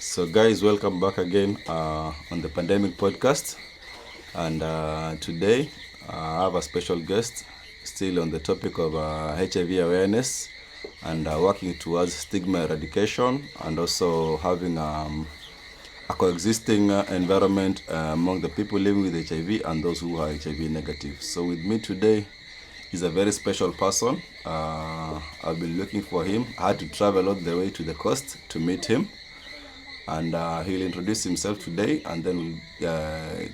So, guys, welcome back again on the Pandemic Podcast. And today I have a special guest still on the topic of HIV awareness and working towards stigma eradication and also having a coexisting environment among the people living with HIV and those who are HIV negative. So, with me today is a very special person. I've been looking for him. I had to travel all the way to the coast to meet him. And he'll introduce himself today, and then we'll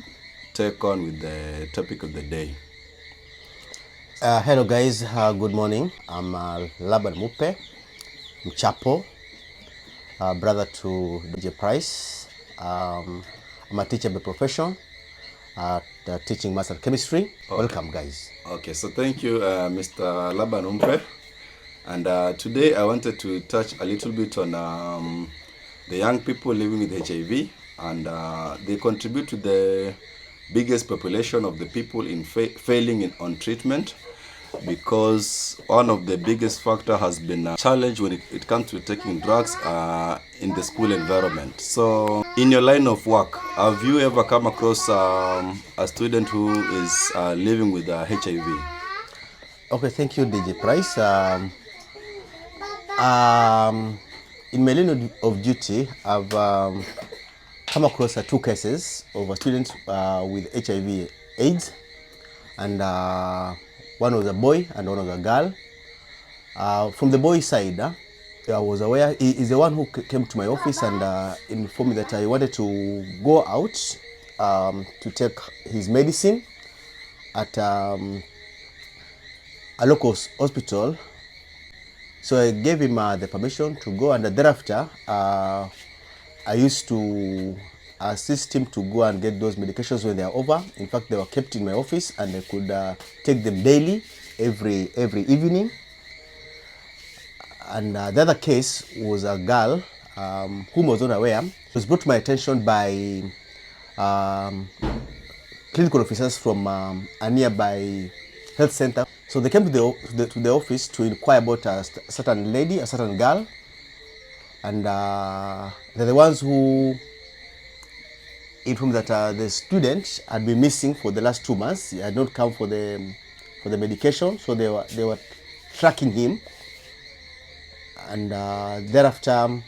take on with the topic of the day. Hello guys, good morning. I'm Laban Mupe, Mchapo, brother to DJ Price. I'm a teacher by profession, teaching master chemistry. Okay. Welcome guys. Okay, so thank you, Mr. Laban Mupe. And today I wanted to touch a little bit on the young people living with HIV, and they contribute to the biggest population of the people in failing on treatment, because one of the biggest factor has been a challenge when it comes to taking drugs in the school environment. So in your line of work, have you ever come across a student who is living with HIV? Okay, thank you DJ Price. In my line of duty, I've come across two cases of a student with HIV/AIDS, and one was a boy and one was a girl. From the boy side, I was aware he is the one who came to my office and informed me that I wanted to go out to take his medicine at a local hospital. So I gave him the permission to go, and thereafter I used to assist him to go and get those medications when they are over. In fact, they were kept in my office, and I could take them daily, every evening. And the other case was a girl whom I was not aware. It was brought to my attention by clinical officers from a nearby health center. So they came to the office to inquire about a certain lady, a certain girl, and they're the ones who informed that the student had been missing for the last 2 months. He had not come for the medication, so they were tracking him. And thereafter,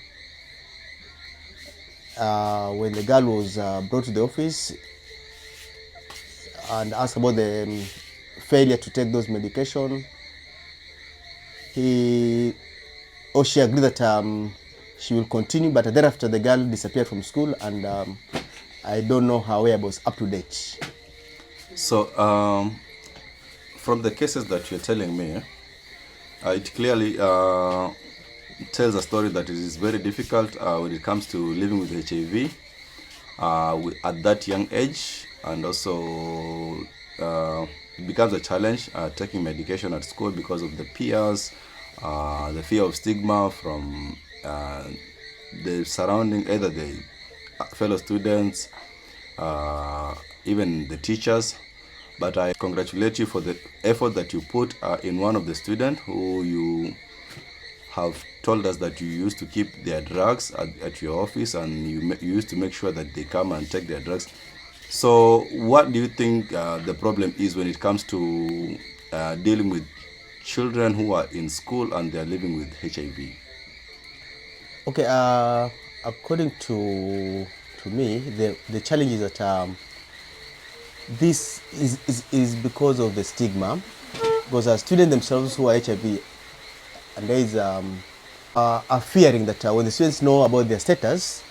when the girl was brought to the office and asked about the failure to take those medication, he or she agreed that she will continue, but thereafter the girl disappeared from school, and I don't know her whereabouts up to date. So from the cases that you're telling me, it clearly tells a story that it is very difficult when it comes to living with HIV at that young age, and also it becomes a challenge taking medication at school because of the peers, the fear of stigma from the surrounding, either the fellow students, even the teachers. But I congratulate you for the effort that you put in one of the students who you have told us that you used to keep their drugs at your office, and you used to make sure that they come and take their drugs. So what do you think the problem is when it comes to dealing with children who are in school and they are living with HIV? Okay, according to me, the challenge is that this is because of the stigma, because students themselves who are HIV and AIDS are fearing that when the students know about their status,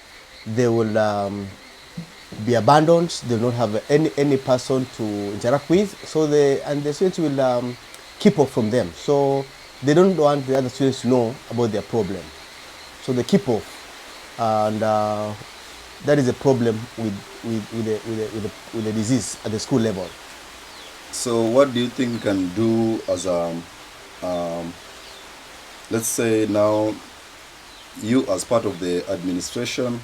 they will be abandoned. They will not have any person to interact with. So the students will keep off from them. So they don't want the other students to know about their problem. So they keep off, and that is a problem with the disease at the school level. So what do you think we can do as a let's say now you as part of the administration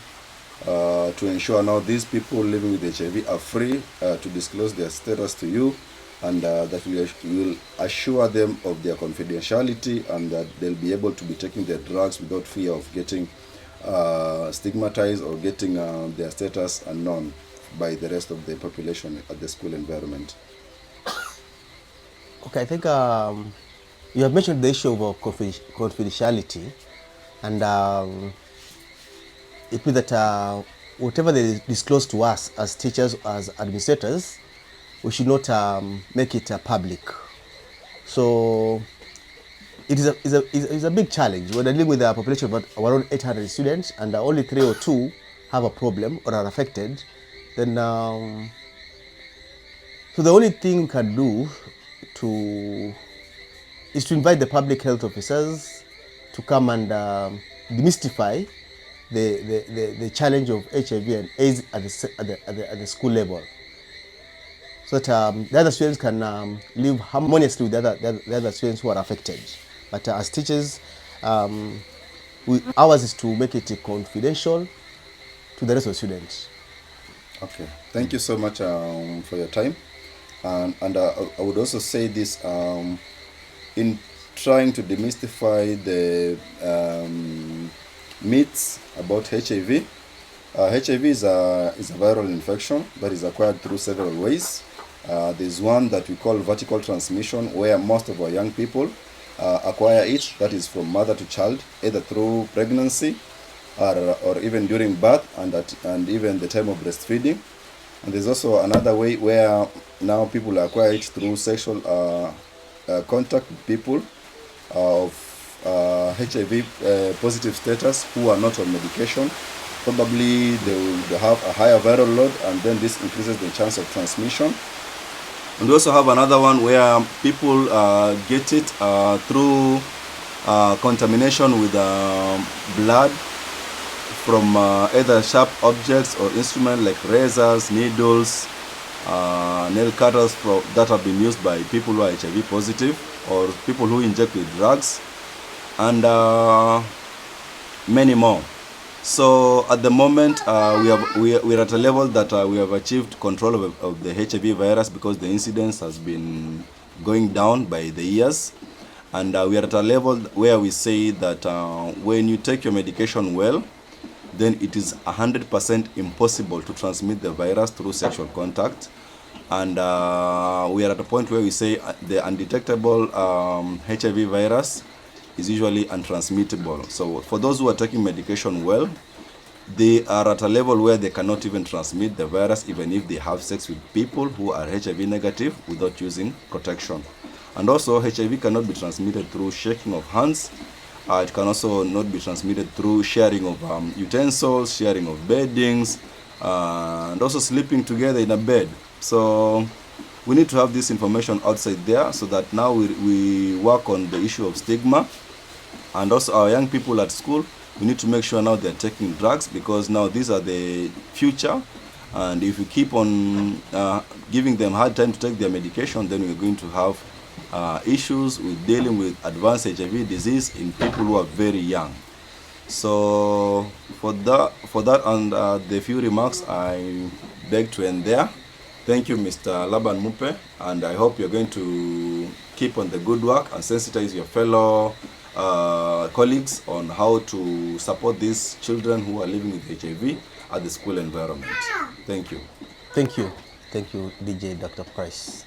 to ensure now these people living with HIV are free to disclose their status to you, and that you will assure them of their confidentiality, and that they'll be able to be taking their drugs without fear of getting stigmatized or getting their status unknown by the rest of the population at the school environment? Okay, I think you have mentioned the issue of confidentiality, and it means that whatever they disclose to us as teachers, as administrators, we should not make it public. So it is a big challenge. We're dealing with a population of around 800 students, and only 3 or 2 have a problem or are affected. Then, so the only thing we can do is to invite the public health officers to come and demystify the challenge of HIV and AIDS at the school level, so that the other students can live harmoniously with the other students who are affected. But as teachers, ours is to make it confidential to the rest of the students. Okay, thank you so much for your time. And I would also say this, in trying to demystify the myths about HIV. HIV is a viral infection that is acquired through several ways. There's one that we call vertical transmission, where most of our young people acquire it, that is from mother to child, either through pregnancy or even during birth and even the time of breastfeeding. And there's also another way where now people acquire it through sexual contact with people of HIV positive status who are not on medication. Probably they will have a higher viral load, and then this increases the chance of transmission. And we also have another one where people get it through contamination with blood from either sharp objects or instruments like razors, needles, nail cutters that have been used by people who are HIV positive, or people who inject with drugs, and many more. So at the moment, we're at a level that we have achieved control of the HIV virus, because the incidence has been going down by the years. And we are at a level where we say that when you take your medication well, then it is 100% impossible to transmit the virus through sexual contact. And we are at a point where we say the undetectable HIV virus is usually untransmittable. So for those who are taking medication well, they are at a level where they cannot even transmit the virus, even if they have sex with people who are HIV negative without using protection. And also HIV cannot be transmitted through shaking of hands. It can also not be transmitted through sharing of utensils, sharing of beddings, and also sleeping together in a bed. So we need to have this information outside there, so that now we work on the issue of stigma. And also our young people at school, we need to make sure now they're taking drugs, because now these are the future. And if we keep on giving them hard time to take their medication, then we're going to have issues with dealing with advanced HIV disease in people who are very young. So for that and the few remarks, I beg to end there. Thank you, Mr. Laban Mupe, and I hope you're going to keep on the good work and sensitize your fellow colleagues on how to support these children who are living with HIV at the school environment. Thank you. Thank you. Thank you, DJ Dr. Price.